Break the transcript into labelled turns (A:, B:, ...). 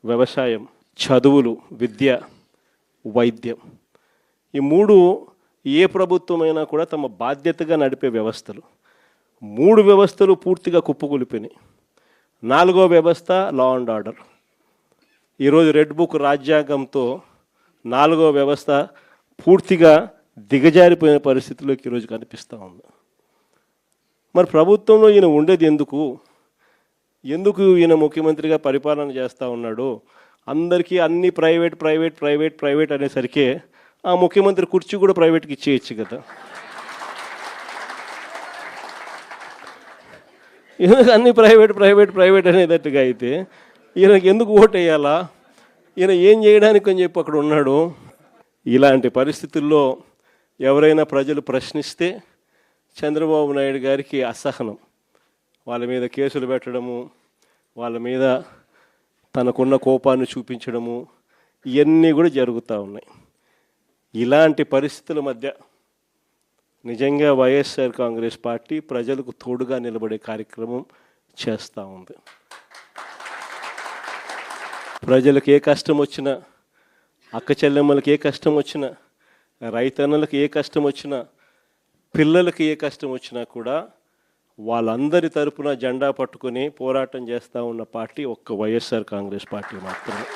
A: వ్యవసాయం, చదువులు, విద్య, వైద్యం, ఈ మూడు ఏ ప్రభుత్వమైనా కూడా తమ బాధ్యతగా నడిపే వ్యవస్థలు. మూడు వ్యవస్థలు పూర్తిగా కుప్పకూలిపోయినాయి. నాలుగో వ్యవస్థ లా అండ్ ఆర్డర్. ఈరోజు రెడ్ బుక్ రాజ్యాంగంతో నాలుగో వ్యవస్థ పూర్తిగా దిగజారిపోయిన పరిస్థితుల్లోకి ఈరోజు కనిపిస్తూ ఉంది. మరి ప్రభుత్వంలో ఈయన ఉండేది ఎందుకు ఈయన ముఖ్యమంత్రిగా పరిపాలన చేస్తూ ఉన్నాడు? అందరికీ అన్ని ప్రైవేట్ ప్రైవేట్ ప్రైవేట్ ప్రైవేట్ అనేసరికి ఆ ముఖ్యమంత్రి కుర్చీ కూడా ప్రైవేట్కి ఇచ్చేయచ్చు కదా. ఈయనకు అన్ని ప్రైవేట్ ప్రైవేట్ ప్రైవేట్ అనేటట్టుగా అయితే ఈయనకి ఎందుకు ఓటు వేయాలా? ఈయన ఏం చేయడానికి అని చెప్పి అక్కడ ఉన్నాడు. ఇలాంటి పరిస్థితుల్లో ఎవరైనా ప్రజలు ప్రశ్నిస్తే చంద్రబాబు నాయుడు గారికి అసహనం, వాళ్ళ మీద కేసులు పెట్టడము, వాళ్ళ మీద తనకున్న కోపాన్ని చూపించడము, ఇవన్నీ కూడా జరుగుతూ ఉన్నాయి. ఇలాంటి పరిస్థితుల మధ్య నిజంగా వైఎస్ఆర్ కాంగ్రెస్ పార్టీ ప్రజలకు తోడుగా నిలబడే కార్యక్రమం చేస్తూ ఉంది. ప్రజలకు ఏ కష్టం వచ్చినా, అక్క చెల్లెమ్మలకు ఏ కష్టం వచ్చినా, రైతన్నలకు ఏ కష్టం వచ్చినా, పిల్లలకి ఏ కష్టం వచ్చినా కూడా వాళ్ళందరి తరపున జెండా పట్టుకొని పోరాటం చేస్తూ ఉన్న పార్టీ ఒక్క వైఎస్ఆర్ కాంగ్రెస్ పార్టీ మాత్రమే.